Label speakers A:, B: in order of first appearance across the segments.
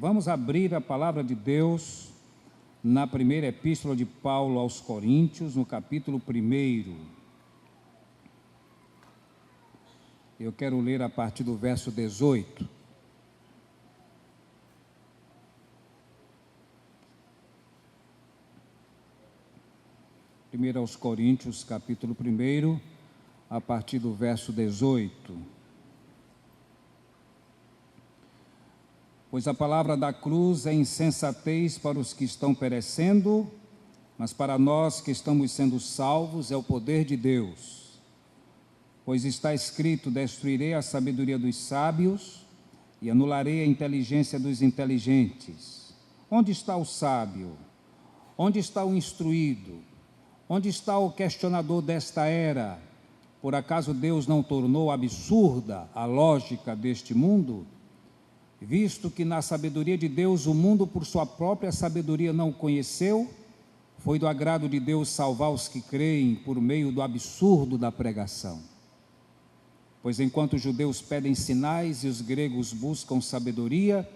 A: Vamos abrir a palavra de Deus na primeira epístola de Paulo aos Coríntios, no capítulo 1. Eu quero ler a partir do verso 18. Primeiro aos Coríntios, capítulo 1, a partir do verso 18. Pois a palavra da cruz é insensatez para os que estão perecendo, mas para nós que estamos sendo salvos é o poder de Deus. Pois está escrito: destruirei a sabedoria dos sábios e anularei a inteligência dos inteligentes. Onde está o sábio? Onde está o instruído? Onde está o questionador desta era? Por acaso Deus não tornou absurda a lógica deste mundo? Visto que na sabedoria de Deus o mundo por sua própria sabedoria não o conheceu, foi do agrado de Deus salvar os que creem por meio do absurdo da pregação. Pois enquanto os judeus pedem sinais e os gregos buscam sabedoria,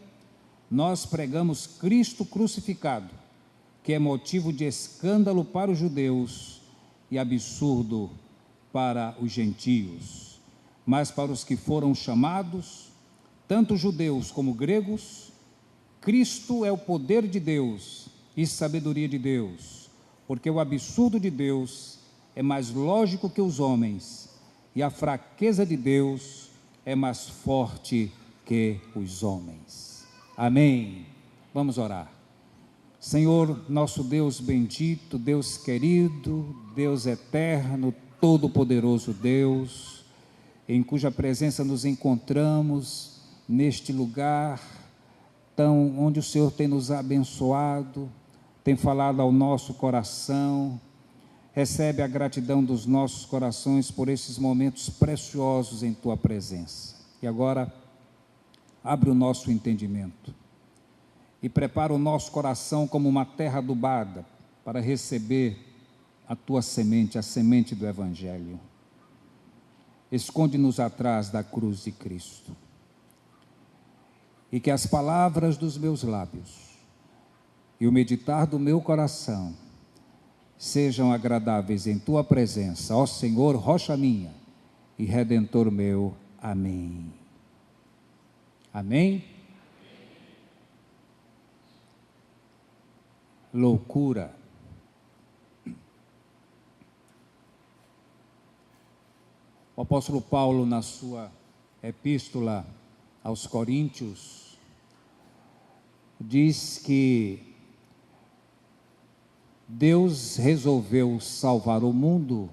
A: nós pregamos Cristo crucificado, que é motivo de escândalo para os judeus e absurdo para os gentios. Mas para os que foram chamados, tanto judeus como gregos, Cristo é o poder de Deus e sabedoria de Deus, porque o absurdo de Deus é mais lógico que os homens, e a fraqueza de Deus é mais forte que os homens. Amém. Vamos orar. Senhor, nosso Deus bendito, Deus querido, Deus eterno, todo-poderoso Deus, em cuja presença nos encontramos neste lugar onde o Senhor tem nos abençoado, tem falado ao nosso coração. Recebe a gratidão dos nossos corações por esses momentos preciosos em Tua presença. E agora, abre o nosso entendimento e prepara o nosso coração como uma terra adubada para receber a Tua semente, a semente do Evangelho. Esconde-nos atrás da cruz de Cristo. E que as palavras dos meus lábios e o meditar do meu coração sejam agradáveis em Tua presença, ó Senhor, rocha minha e Redentor meu. Amém. Amém? Loucura. O apóstolo Paulo, na sua epístola aos Coríntios, diz que Deus resolveu salvar o mundo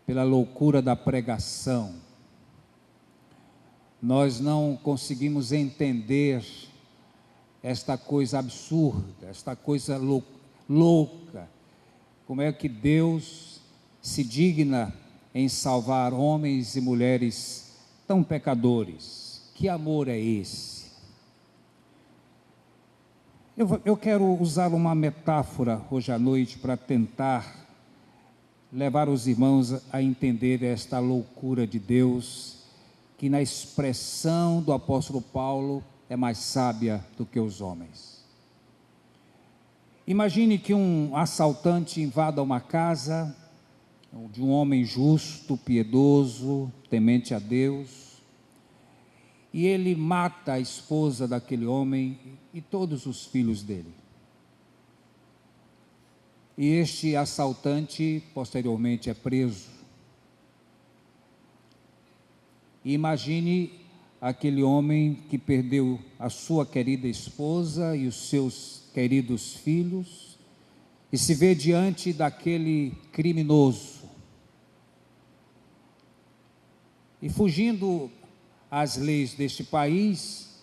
A: pela loucura da pregação. Nós não conseguimos entender esta coisa absurda, esta coisa louca. Como é que Deus se digna em salvar homens e mulheres tão pecadores? Que amor é esse? Eu quero usar uma metáfora hoje à noite para tentar levar os irmãos a entender esta loucura de Deus, que na expressão do apóstolo Paulo é mais sábia do que os homens. Imagine que um assaltante invada uma casa de um homem justo, piedoso, temente a Deus, e ele mata a esposa daquele homem e todos os filhos dele. E este assaltante posteriormente é preso. E imagine aquele homem que perdeu a sua querida esposa e os seus queridos filhos e se vê diante daquele criminoso. E fugindo às leis deste país,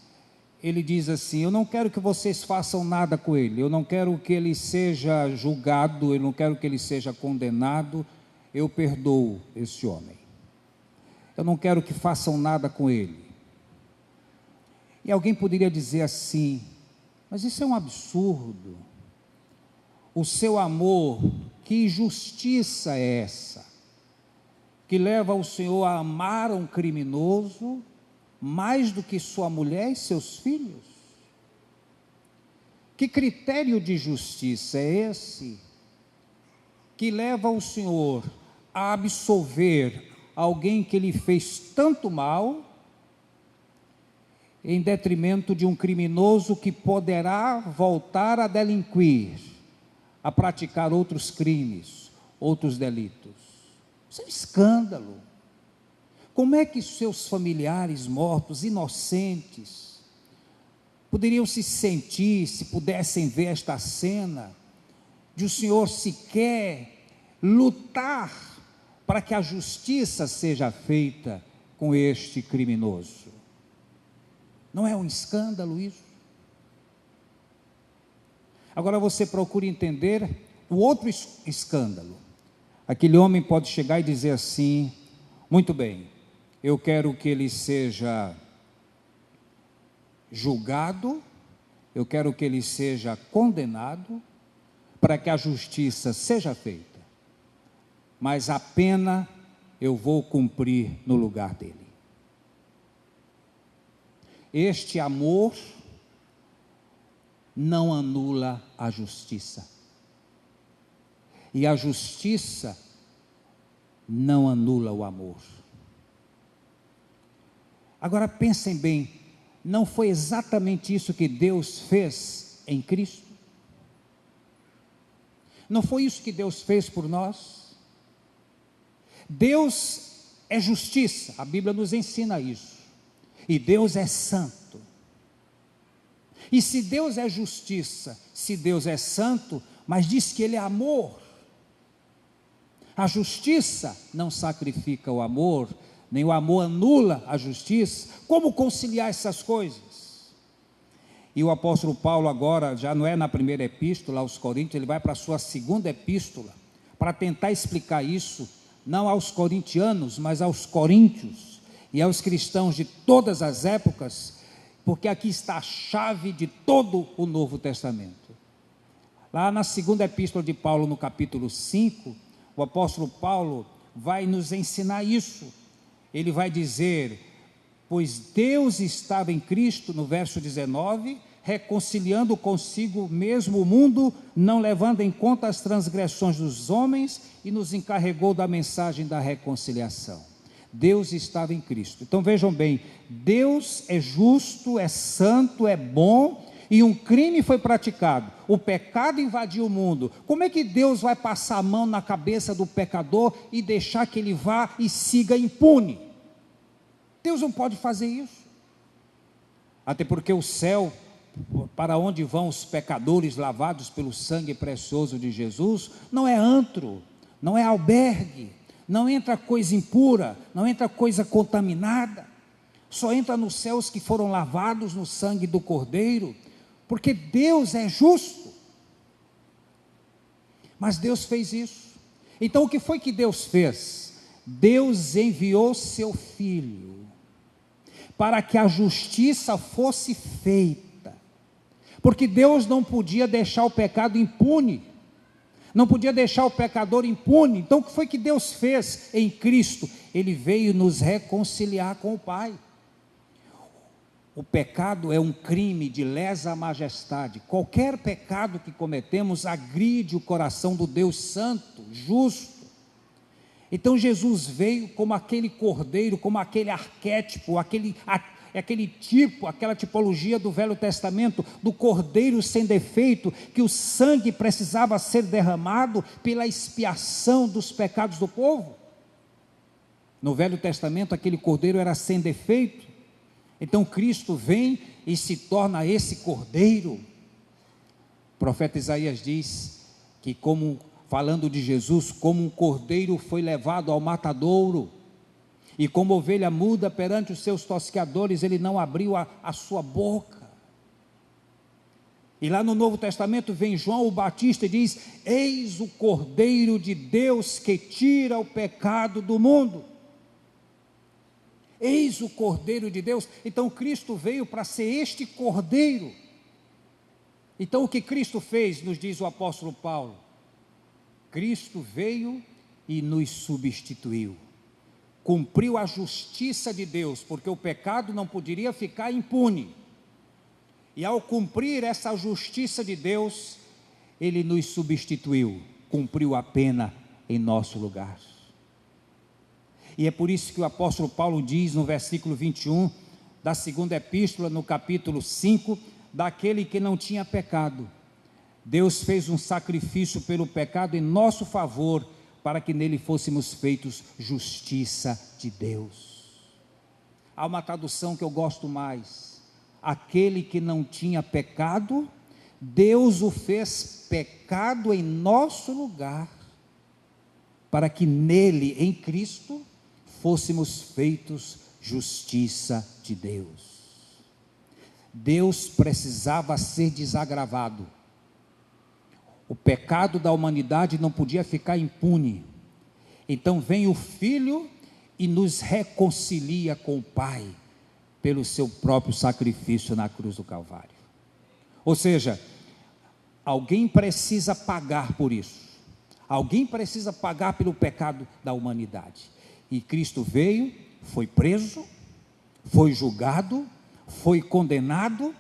A: ele diz assim: eu não quero que vocês façam nada com ele, eu não quero que ele seja julgado, eu não quero que ele seja condenado, eu perdoo esse homem. Eu não quero que façam nada com ele. E alguém poderia dizer assim: mas isso é um absurdo. O seu amor, que injustiça é essa? Que leva o Senhor a amar um criminoso mais do que sua mulher e seus filhos? Que critério de justiça é esse que leva o Senhor a absolver alguém que lhe fez tanto mal, em detrimento de um criminoso que poderá voltar a delinquir, a praticar outros crimes, outros delitos? Isso é um escândalo. Como é que seus familiares mortos, inocentes, poderiam se sentir, se pudessem ver esta cena, de o Senhor sequer lutar para que a justiça seja feita com este criminoso? Não é um escândalo isso? Agora você procura entender o outro escândalo. Aquele homem pode chegar e dizer assim: muito bem, eu quero que ele seja julgado, eu quero que ele seja condenado, para que a justiça seja feita, mas a pena eu vou cumprir no lugar dele. Este amor não anula a justiça, e a justiça não anula o amor. Agora pensem bem, não foi exatamente isso que Deus fez em Cristo? Não foi isso que Deus fez por nós? Deus é justiça, a Bíblia nos ensina isso, e Deus é santo. E se Deus é justiça, se Deus é santo, mas diz que Ele é amor, a justiça não sacrifica o amor, nem o amor anula a justiça. Como conciliar essas coisas? E o apóstolo Paulo agora, já não é na primeira epístola aos Coríntios, ele vai para a sua segunda epístola, para tentar explicar isso, não aos corintianos, mas aos coríntios, e aos cristãos de todas as épocas, porque aqui está a chave de todo o Novo Testamento. Lá na segunda epístola de Paulo, no capítulo 5, o apóstolo Paulo vai nos ensinar isso. Ele vai dizer: pois Deus estava em Cristo, no verso 19, reconciliando consigo mesmo o mundo, não levando em conta as transgressões dos homens, e nos encarregou da mensagem da reconciliação. Deus estava em Cristo. Então vejam bem, Deus é justo, é santo, é bom, e um crime foi praticado, o pecado invadiu o mundo. Como é que Deus vai passar a mão na cabeça do pecador e deixar que ele vá e siga impune? Deus não pode fazer isso. Até porque o céu, para onde vão os pecadores lavados pelo sangue precioso de Jesus, não é antro, não é albergue, não entra coisa impura, não entra coisa contaminada, só entra nos céus que foram lavados no sangue do Cordeiro, porque Deus é justo. Mas Deus fez isso. Então o que foi que Deus fez? Deus enviou seu Filho, para que a justiça fosse feita, porque Deus não podia deixar o pecado impune, não podia deixar o pecador impune. Então o que foi que Deus fez em Cristo? Ele veio nos reconciliar com o Pai. O pecado é um crime de lesa majestade. Qualquer pecado que cometemos agride o coração do Deus santo, justo. Então Jesus veio como aquele cordeiro, como aquele arquétipo, aquele tipo, aquela tipologia do Velho Testamento, do cordeiro sem defeito, que o sangue precisava ser derramado pela expiação dos pecados do povo. No Velho Testamento aquele cordeiro era sem defeito. Então Cristo vem e se torna esse cordeiro. O profeta Isaías diz que, falando de Jesus, como um cordeiro foi levado ao matadouro, e como ovelha muda perante os seus tosqueadores, ele não abriu a sua boca. E lá no Novo Testamento vem João o Batista e diz: eis o Cordeiro de Deus que tira o pecado do mundo. Eis o Cordeiro de Deus. Então Cristo veio para ser este Cordeiro. Então o que Cristo fez, nos diz o apóstolo Paulo? Cristo veio e nos substituiu, cumpriu a justiça de Deus, porque o pecado não poderia ficar impune, E ao cumprir essa justiça de Deus, Ele nos substituiu, cumpriu a pena em nosso lugar. E é por isso que o apóstolo Paulo diz no versículo 21 da segunda epístola, no capítulo 5, daquele que não tinha pecado. Deus fez um sacrifício pelo pecado em nosso favor, para que nele fôssemos feitos justiça de Deus. Há uma tradução que eu gosto mais: aquele que não tinha pecado, Deus o fez pecado em nosso lugar, para que nele, em Cristo, fôssemos feitos justiça de Deus. Deus precisava ser desagravado. O pecado da humanidade não podia ficar impune. Então vem o Filho e nos reconcilia com o Pai, pelo seu próprio sacrifício na cruz do Calvário. Ou seja, alguém precisa pagar por isso. Alguém precisa pagar pelo pecado da humanidade. E Cristo veio, foi preso, foi julgado, foi condenado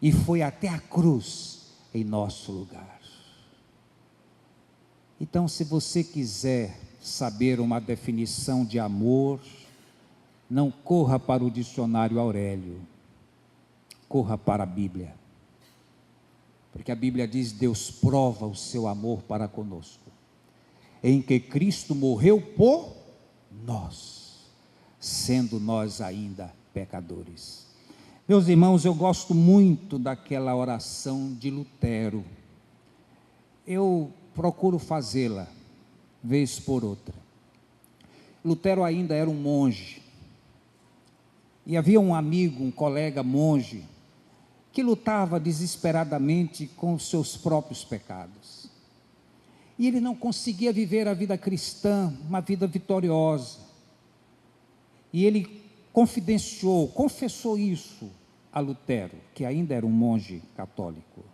A: e foi até a cruz em nosso lugar. Então, se você quiser saber uma definição de amor, não corra para o dicionário Aurélio, corra para a Bíblia, porque a Bíblia diz: Deus prova o seu amor para conosco, em que Cristo morreu por nós, sendo nós ainda pecadores. Meus irmãos, eu gosto muito daquela oração de Lutero. Eu procuro fazê-la vez por outra. Lutero ainda era um monge, e havia um amigo, um colega monge, que lutava desesperadamente com os seus próprios pecados, e ele não conseguia viver a vida cristã, uma vida vitoriosa, e ele confessou isso a Lutero, que ainda era um monge católico.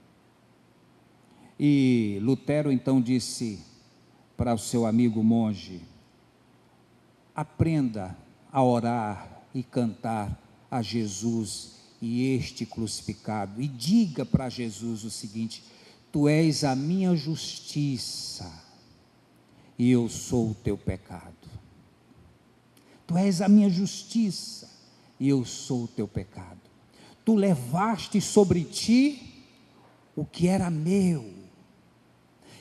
A: E Lutero então disse para o seu amigo monge: aprenda a orar e cantar a Jesus e este crucificado, e diga para Jesus o seguinte: tu és a minha justiça e eu sou o teu pecado. Tu és a minha justiça e eu sou o teu pecado. Tu levaste sobre ti o que era meu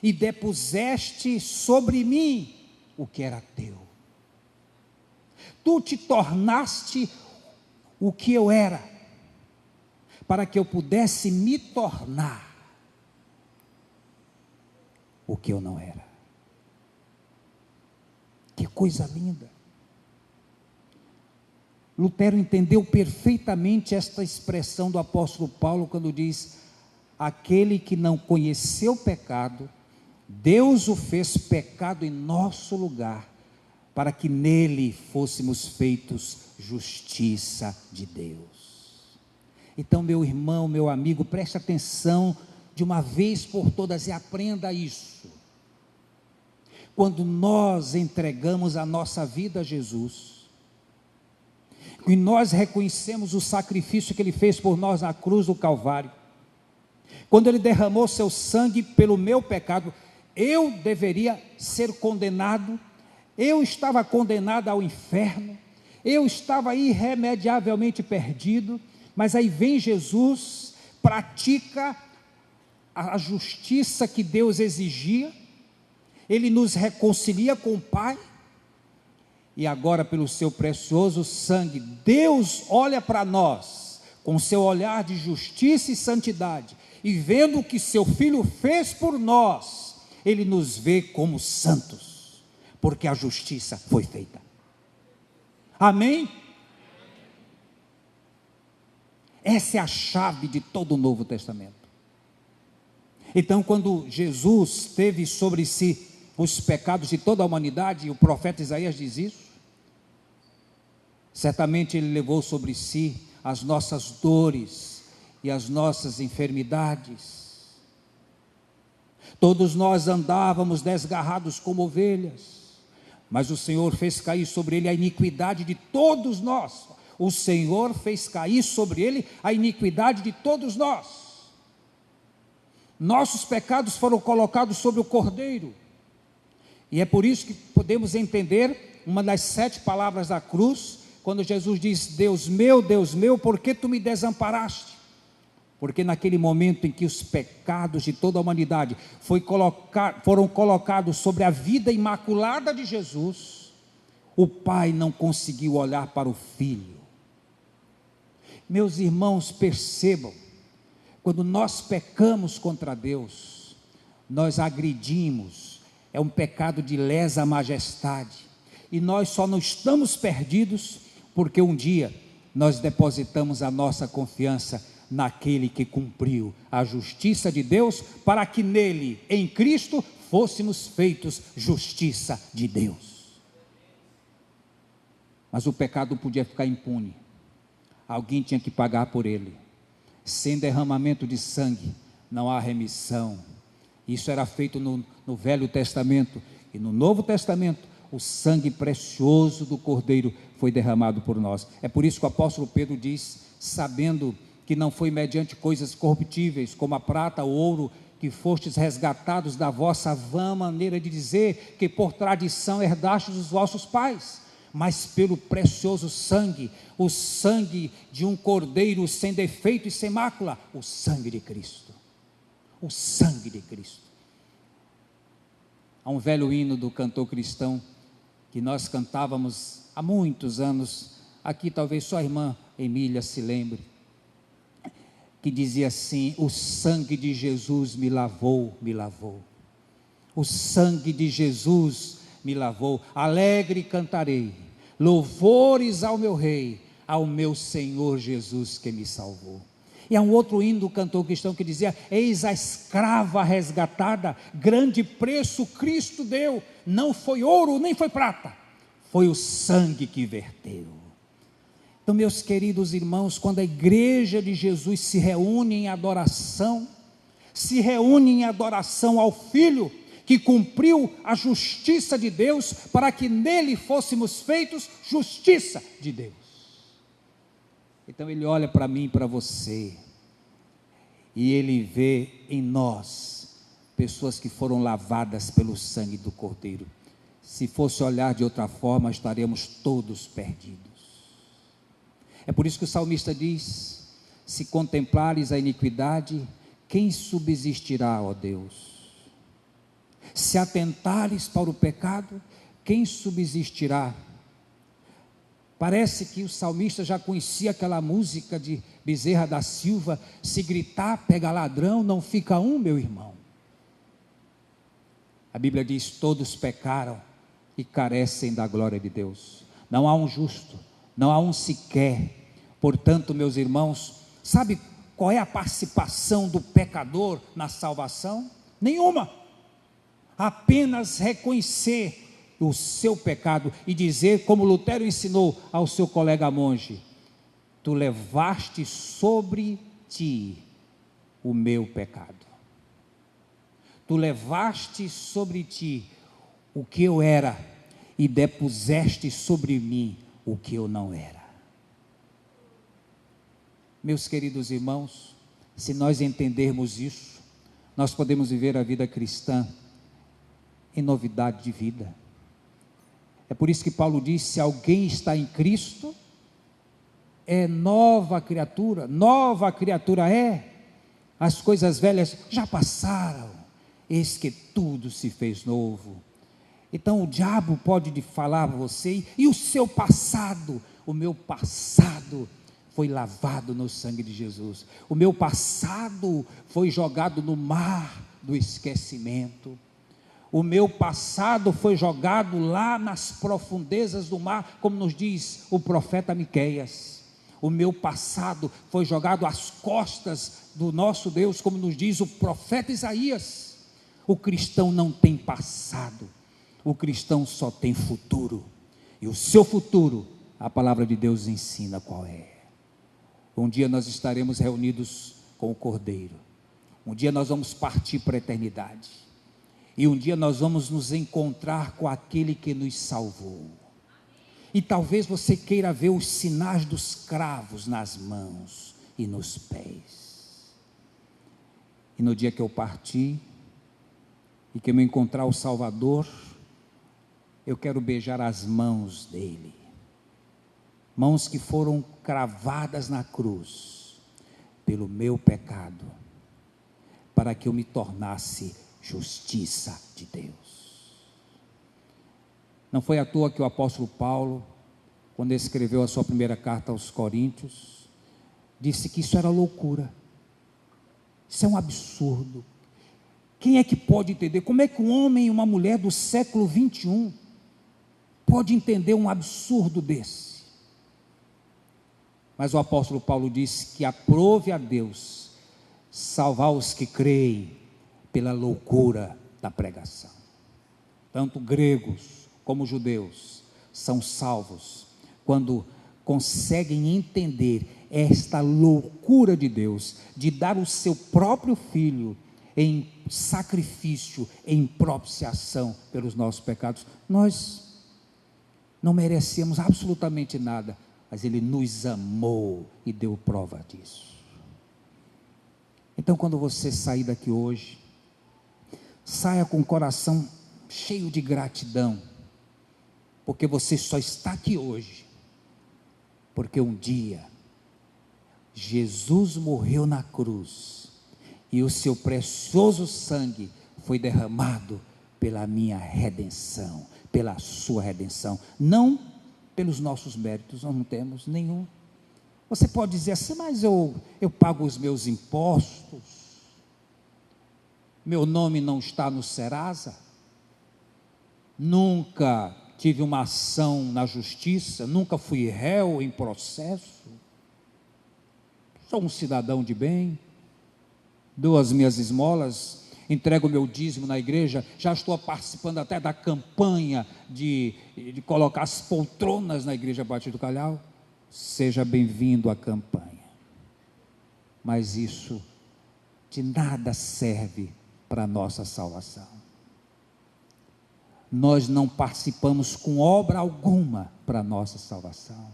A: e depuseste sobre mim o que era teu. Tu te tornaste o que eu era, para que eu pudesse me tornar o que eu não era. Que coisa linda! Lutero entendeu perfeitamente esta expressão do apóstolo Paulo, quando diz: aquele que não conheceu pecado, Deus o fez pecado em nosso lugar, para que nele fôssemos feitos justiça de Deus. Então, meu irmão, meu amigo, preste atenção de uma vez por todas e aprenda isso. Quando nós entregamos a nossa vida a Jesus, e nós reconhecemos o sacrifício que Ele fez por nós na cruz do Calvário, quando Ele derramou seu sangue pelo meu pecado, eu deveria ser condenado, eu estava condenado ao inferno, eu estava irremediavelmente perdido, mas aí vem Jesus, pratica a justiça que Deus exigia, Ele nos reconcilia com o Pai, e agora pelo seu precioso sangue, Deus olha para nós, com seu olhar de justiça e santidade, e vendo o que seu Filho fez por nós, Ele nos vê como santos, porque a justiça foi feita. Amém? Essa é a chave de todo o Novo Testamento. Então, quando Jesus teve sobre si os pecados de toda a humanidade, e o profeta Isaías diz isso, certamente Ele levou sobre si as nossas dores e as nossas enfermidades. Todos nós andávamos desgarrados como ovelhas, mas o Senhor fez cair sobre Ele a iniquidade de todos nós. O Senhor fez cair sobre ele a iniquidade de todos nós. Nossos pecados foram colocados sobre o Cordeiro. E é por isso que podemos entender uma das 7 palavras da cruz, quando Jesus diz: Deus meu, por que tu me desamparaste? Porque naquele momento em que os pecados de toda a humanidade foram colocados sobre a vida imaculada de Jesus, o Pai não conseguiu olhar para o Filho. Meus irmãos, percebam, quando nós pecamos contra Deus, nós agredimos, é um pecado de lesa majestade, e nós só não estamos perdidos, porque um dia nós depositamos a nossa confiança naquele que cumpriu a justiça de Deus, para que nele, em Cristo, fôssemos feitos justiça de Deus. Mas o pecado podia ficar impune, alguém tinha que pagar por ele. Sem derramamento de sangue não há remissão. Isso era feito no Velho Testamento, e no Novo Testamento o sangue precioso do Cordeiro foi derramado por nós. É por isso que o apóstolo Pedro diz: sabendo que não foi mediante coisas corruptíveis, como a prata ou ouro, que fostes resgatados da vossa vã maneira de dizer, que por tradição herdastes dos vossos pais, mas pelo precioso sangue, o sangue de um cordeiro sem defeito e sem mácula, o sangue de Cristo. O sangue de Cristo. Há um velho hino do cantor cristão, que nós cantávamos há muitos anos, aqui talvez só a irmã Emília se lembre, que dizia assim: o sangue de Jesus me lavou, me lavou. O sangue de Jesus me lavou. Alegre cantarei louvores ao meu Rei, ao meu Senhor Jesus que me salvou. E há um outro hino do cantor cristão que dizia: eis a escrava resgatada, grande preço Cristo deu, não foi ouro nem foi prata, foi o sangue que verteu. Então, meus queridos irmãos, quando a igreja de Jesus se reúne em adoração ao Filho, que cumpriu a justiça de Deus, para que nele fôssemos feitos justiça de Deus. Então ele olha para mim e para você, e ele vê em nós pessoas que foram lavadas pelo sangue do Cordeiro. Se fosse olhar de outra forma, estaremos todos perdidos. É por isso que o salmista diz: se contemplares a iniquidade, quem subsistirá, ó Deus? Se atentares para o pecado, quem subsistirá? Parece que o salmista já conhecia aquela música de Bezerra da Silva: se gritar, pega ladrão, não fica um, meu irmão. A Bíblia diz: todos pecaram e carecem da glória de Deus. Não há um justo, não há um sequer. Portanto, meus irmãos, sabe qual é a participação do pecador na salvação? Nenhuma. Apenas reconhecer o seu pecado e dizer, como Lutero ensinou ao seu colega monge: tu levaste sobre ti o meu pecado. Tu levaste sobre ti o que eu era e depuseste sobre mim o que eu não era. Meus queridos irmãos, se nós entendermos isso, nós podemos viver a vida cristã em novidade de vida. É por isso que Paulo diz: se alguém está em Cristo, é nova criatura é, as coisas velhas já passaram, eis que tudo se fez novo. Então o diabo pode falar a você: e o seu passado? O meu passado foi lavado no sangue de Jesus, o meu passado foi jogado no mar do esquecimento, o meu passado foi jogado lá nas profundezas do mar, como nos diz o profeta Miqueias. O meu passado foi jogado às costas do nosso Deus, como nos diz o profeta Isaías. O cristão não tem passado, o cristão só tem futuro, e o seu futuro, a palavra de Deus ensina qual é. Um dia nós estaremos reunidos com o Cordeiro, um dia nós vamos partir para a eternidade, e um dia nós vamos nos encontrar com aquele que nos salvou. E talvez você queira ver os sinais dos cravos nas mãos e nos pés. E no dia que eu partir, e que eu me encontrar o Salvador, eu quero beijar as mãos dele. Mãos que foram cravadas na cruz, pelo meu pecado, para que eu me tornasse justiça de Deus. Não foi à toa que o apóstolo Paulo, quando escreveu a sua primeira carta aos Coríntios, disse que isso era loucura, isso é um absurdo. Quem é que pode entender? Como é que um homem e uma mulher do século 21 pode entender um absurdo desse? Mas o apóstolo Paulo disse que aprove a Deus salvar os que creem pela loucura da pregação. Tanto gregos como judeus são salvos quando conseguem entender esta loucura de Deus, de dar o seu próprio filho em sacrifício, em propiciação pelos nossos pecados. Nós não merecemos absolutamente nada, mas ele nos amou e deu prova disso. Então, quando você sair daqui hoje, saia com o coração cheio de gratidão, porque você só está aqui hoje, porque um dia, Jesus morreu na cruz, e o seu precioso sangue foi derramado pela minha redenção, pela sua redenção, não pelos nossos méritos, nós não temos nenhum. Você pode dizer assim, mas eu pago os meus impostos, meu nome não está no Serasa, nunca tive uma ação na justiça, nunca fui réu em processo, sou um cidadão de bem, dou as minhas esmolas, entrego o meu dízimo na igreja, já estou participando até da campanha de colocar as poltronas na igreja Batista do Calhau. Seja bem-vindo à campanha, mas isso de nada serve para a nossa salvação. Nós não participamos com obra alguma para a nossa salvação.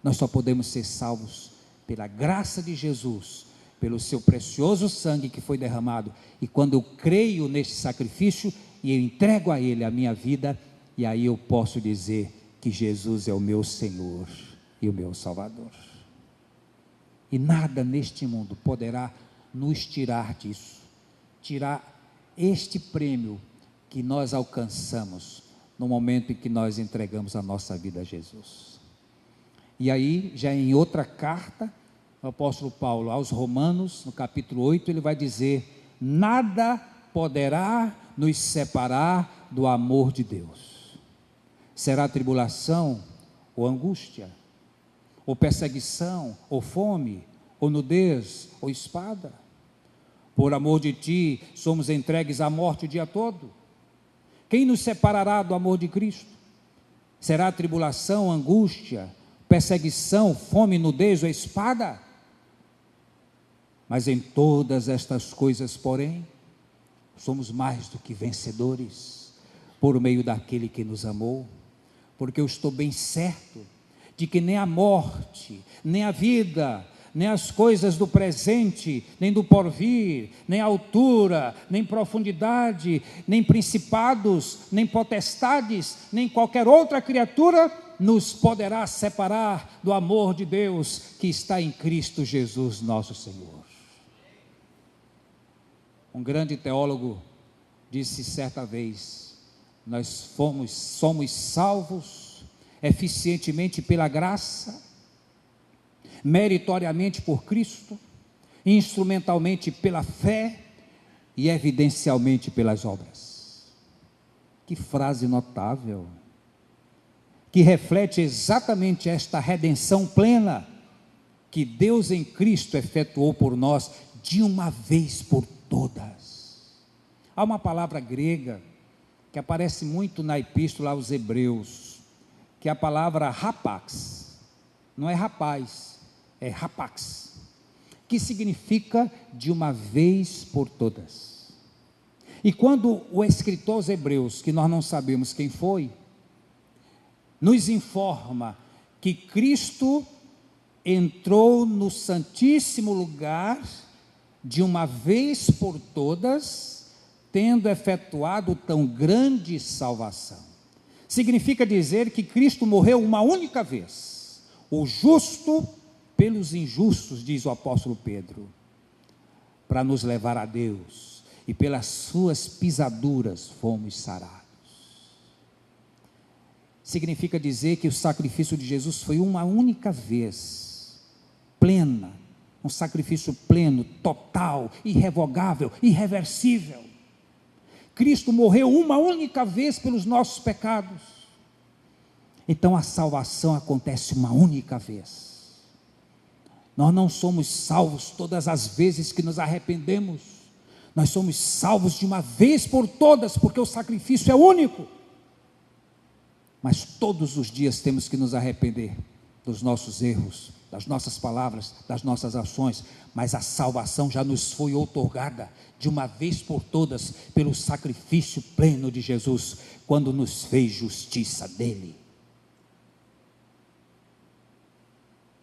A: Nós só podemos ser salvos pela graça de Jesus, pelo seu precioso sangue que foi derramado, e quando eu creio neste sacrifício, e eu entrego a Ele a minha vida, e aí eu posso dizer que Jesus é o meu Senhor e o meu Salvador, e nada neste mundo poderá nos tirar disso, tirar este prêmio que nós alcançamos, no momento em que nós entregamos a nossa vida a Jesus. E aí, já em outra carta, o apóstolo Paulo aos Romanos, no capítulo 8, ele vai dizer, nada poderá nos separar do amor de Deus, será tribulação ou angústia, ou perseguição, ou fome, ou nudez, ou espada, por amor de ti, somos entregues à morte o dia todo. Quem nos separará do amor de Cristo? Será tribulação, angústia, perseguição, fome, nudez ou espada? Mas em todas estas coisas, porém, somos mais do que vencedores, por meio daquele que nos amou, porque eu estou bem certo de que nem a morte, nem a vida, nem as coisas do presente, nem do porvir, nem altura, nem profundidade, nem principados, nem potestades, nem qualquer outra criatura nos poderá separar do amor de Deus que está em Cristo Jesus nosso Senhor. Um grande teólogo disse certa vez, nós somos salvos eficientemente pela graça, meritoriamente por Cristo, instrumentalmente pela fé e evidencialmente pelas obras. Que frase notável, que reflete exatamente esta redenção plena que Deus em Cristo efetuou por nós de uma vez por todas. Há uma palavra grega que aparece muito na epístola aos Hebreus, que é a palavra rapax, não é rapaz, é rapax, que significa de uma vez por todas. E quando o escritor aos Hebreus, que nós não sabemos quem foi, nos informa que Cristo entrou no Santíssimo Lugar de uma vez por todas, tendo efetuado tão grande salvação. Significa dizer que Cristo morreu uma única vez, o justo pelos injustos, diz o apóstolo Pedro, para nos levar a Deus, e pelas suas pisaduras fomos sarados. Significa dizer que o sacrifício de Jesus foi uma única vez, plena, um sacrifício pleno, total, irrevogável, irreversível. Cristo morreu uma única vez pelos nossos pecados. Então a salvação acontece uma única vez. Nós não somos salvos todas as vezes que nos arrependemos. Nós somos salvos de uma vez por todas, porque o sacrifício é único. Mas todos os dias temos que nos arrepender dos nossos erros, das nossas palavras, das nossas ações, mas a salvação já nos foi outorgada de uma vez por todas pelo sacrifício pleno de Jesus, quando nos fez justiça dele.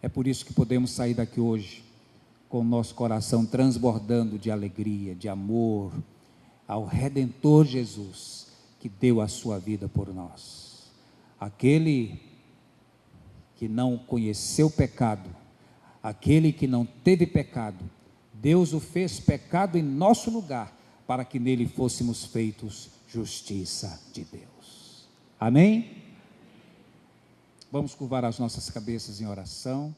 A: É por isso que podemos sair daqui hoje com o nosso coração transbordando de alegria, de amor ao Redentor Jesus, que deu a sua vida por nós. Aquele que não conheceu pecado, aquele que não teve pecado, Deus o fez pecado em nosso lugar, para que nele fôssemos feitos justiça de Deus. Amém? Vamos curvar as nossas cabeças em oração.